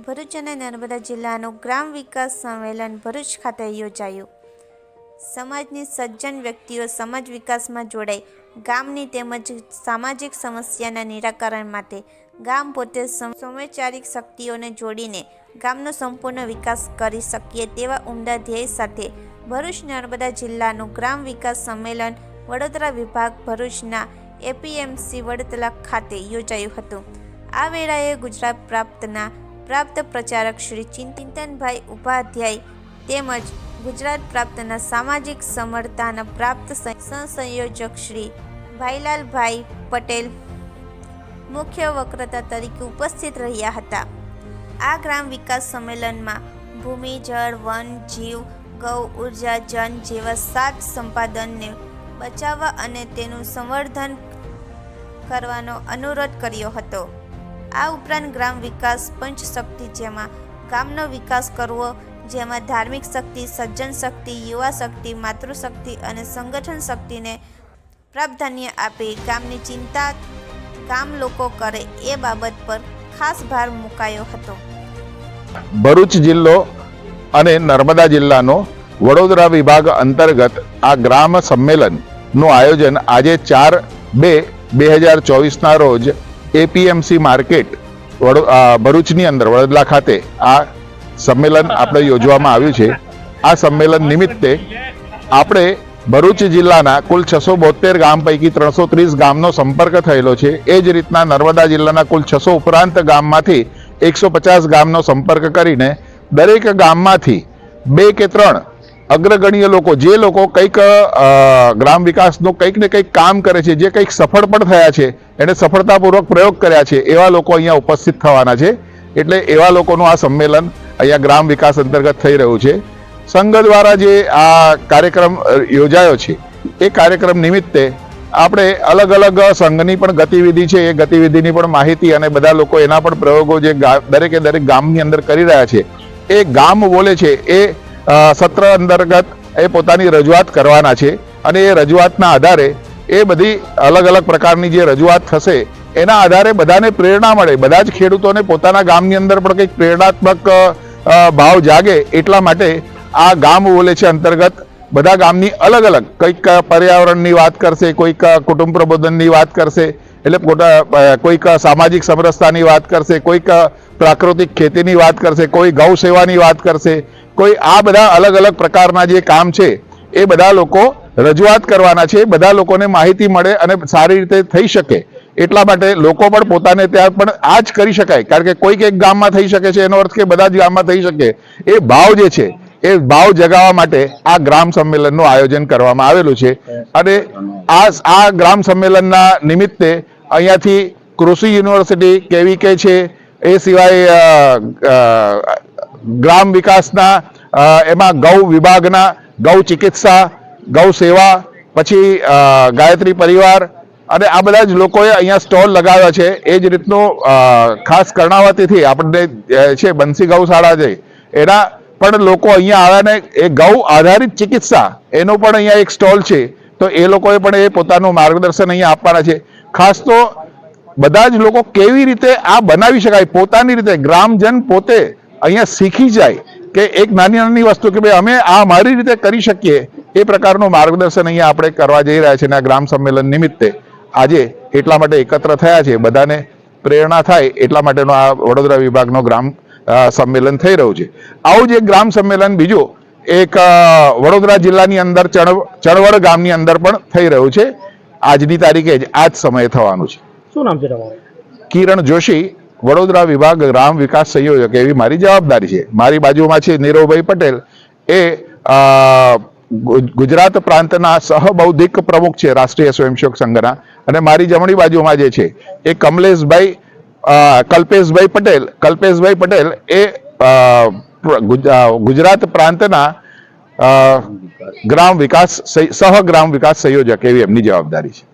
ભરૂચ અને નર્મદા જિલ્લાનું ગ્રામ વિકાસ સંમેલન ભરૂચ ખાતે યોજાયું. સમાજની સજ્જન વ્યક્તિઓ સમાજ વિકાસમાં જોડાઈ ગામની તેમજ સામાજિક સમસ્યાના નિરાકરણ માટે ગામ પોતે સંવૈચારિક શક્તિઓને જોડીને ગામનો સંપૂર્ણ વિકાસ કરી શકીએ તેવા ઉમદા ધ્યેય સાથે ભરૂચ નર્મદા જિલ્લાનું ગ્રામ વિકાસ સંમેલન વડોદરા વિભાગ ભરૂચના એપીએમસી વડતલા ખાતે યોજાયું હતું. આ વેળાએ ગુજરાત પ્રાપ્ત પ્રચારક શ્રી ચિંતનભાઈ ઉપાધ્યાય તેમજ ગુજરાત પ્રાપ્તના સામાજિક સમરતાના પ્રાપ્ત સંયોજક શ્રી ભાઈલાલભાઈ પટેલ મુખ્ય વક્તા તરીકે ઉપસ્થિત રહ્યા હતા. આ ગ્રામ વિકાસ સંમેલનમાં ભૂમિ, જળ, વન, જીવ, ગૌ, ઉર્જા, જન જેવા 7 સંપાદનને બચાવવા અને તેનું સંવર્ધન કરવાનો અનુરોધ કર્યો હતો. આ ઉપરાંત ગ્રામ વિકાસ પંચશક્તિ જેમાં ગામનો વિકાસ કરવો, જેમાં ધાર્મિક શક્તિ, સજ્જન શક્તિ, યુવા શક્તિ, માતૃશક્તિ અને સંગઠન શક્તિને પ્રાધાન્ય આપી ગામની ચિંતા ગામ લોકો કરે એ બાબત પર ખાસ ભાર મુકાયો હતો. ભરૂચ જિલ્લો અને નર્મદા જિલ્લાનો વડોદરા વિભાગ અંતર્ગત આ ગ્રામ સંમેલનનું આયોજન આજે 4/2/2024ના રોજ એપીએમસી માર્કેટ ભરૂચની અંદર વડોદરા ખાતે આ સંમેલન આપણે યોજવામાં આવ્યું છે. આ સંમેલન નિમિત્તે આપણે ભરૂચ જિલ્લાના કુલ 672 ગામ પૈકી 330 ગામનો સંપર્ક થયેલો છે. એ જ રીતના નર્મદા જિલ્લાના કુલ 600 ઉપરાંત ગામમાંથી 150 ગામનો સંપર્ક કરીને દરેક ગામમાંથી 2 કે 3 અગ્રગણ્ય લોકો, જે લોકો કંઈક ગ્રામ વિકાસનું કંઈક ને કંઈક કામ કરે છે, જે કંઈક સફળ પણ થયા છે, એને સફળતાપૂર્વક પ્રયોગ કર્યા છે, એવા લોકો અહીંયા ઉપસ્થિત થવાના છે. એટલે એવા લોકોનું આ સંમેલન અહીંયા ગ્રામ વિકાસ અંતર્ગત થઈ રહ્યું છે. સંઘ દ્વારા જે આ કાર્યક્રમ યોજાયો છે એ કાર્યક્રમ નિમિત્તે આપણે અલગ અલગ સંઘની પણ ગતિવિધિ છે, એ ગતિવિધિની પણ માહિતી અને બધા લોકો એના પણ પ્રયોગો જે દરેકે દરેક ગામની અંદર કરી રહ્યા છે, એ ગામ બોલે છે એ સત્ર અંતર્ગત એ પોતાની રજૂઆત કરવાના છે. અને એ રજૂઆતના આધારે એ બધી અલગ અલગ પ્રકારની જે રજૂઆત થશે એના આધારે બધાને પ્રેરણા મળે, બધા જ ખેડૂતોને પોતાના ગામની અંદર પણ કંઈક પ્રેરણાત્મક ભાવ જાગે એટલા માટે આ ગામ બોલે છે અંતર્ગત બધા ગામની અલગ અલગ કંઈક પર્યાવરણની વાત કરશે, કોઈક કુટુંબ પ્રબોધનની વાત કરશે, એટલે કોઈક સામાજિક સમરસતાની વાત કરશે, કોઈક પ્રાકૃતિક ખેતીની વાત કરશે, કોઈ ગૌ સેવાની વાત કરશે, કોઈ આ બધા અલગ અલગ પ્રકારના જે કામ છે એ બધા લોકો રજૂઆત કરવાના છે. બધા લોકોને માહિતી મળે અને સારી રીતે થઈ શકે એટલા માટે લોકો પણ પોતાને ત્યાં પણ આ જ કરી શકાય, કારણ કે કોઈક એક ગામમાં થઈ શકે છે એનો અર્થ કે બધા જ ગામમાં થઈ શકે. એ ભાવ જે છે એ ભાવ જગાવવા માટે આ ગ્રામ સંમેલનનું આયોજન કરવામાં આવેલું છે. અને આ ગ્રામ સંમેલનના નિમિત્તે અહીંયાથી કૃષિ યુનિવર્સિટી કેવીકે છે, એ સિવાય ગ્રામ વિકાસના એમાં ગૌ વિભાગના ગૌ ચિકિત્સા, ગૌ સેવા, પછી ગાયત્રી પરિવાર અને આ બધા જ લોકોએ અહીંયા સ્ટોલ લગાવ્યા છે. એ જ રીતનું ખાસ કર્ણાવતીથી આપણને છે બંસી ગૌશાળા છે, એના પણ લોકો અહીંયા આવ્યા ને એ ગૌ આધારિત ચિકિત્સા એનો પણ અહીંયા એક સ્ટોલ છે. તો એ લોકોએ પણ એ પોતાનું માર્ગદર્શન અહીંયા આપવાના છે. ખાસ તો બધા જ લોકો કેવી રીતે આ બનાવી શકાય પોતાની રીતે, ગ્રામજન પોતે અહીંયા શીખી જાય કે એક નાની નાની વસ્તુ કે ભાઈ અમે આ મારી રીતે કરી શકીએ, એ પ્રકારનું માર્ગદર્શન અહીંયા આપણે કરવા જઈ રહ્યા છીએ. અને આ ગ્રામ સંમેલન નિમિત્તે આજે એટલા માટે એકત્ર થયા છે, બધાને પ્રેરણા થાય એટલા માટેનો આ વડોદરા વિભાગનો ગ્રામ સંમેલન થઈ રહ્યું છે. આવું જ એક ગ્રામ સંમેલન બીજું એક વડોદરા જિલ્લાની અંદર ચણવડ ગામની અંદર પણ થઈ રહ્યું છે. આજની તારીખે જ આ જ સમયે થવાનું છે. શું નામ છે તમારું? કિરણ જોશી, વડોદરા વિભાગ ગ્રામ વિકાસ સંયોજક એવી મારી જવાબદારી છે. મારી બાજુમાં છે નીરવભાઈ પટેલ, એ ગુજરાત પ્રાંતના સહબૌદ્ધિક પ્રમુખ છે રાષ્ટ્રીય સ્વયંસેવક સંઘના. અને મારી જમણી બાજુમાં જે છે એ કલ્પેશભાઈ પટેલ એ ગુજરાત પ્રાંતના ગ્રામ વિકાસ સંયોજક એવી એમની જવાબદારી છે.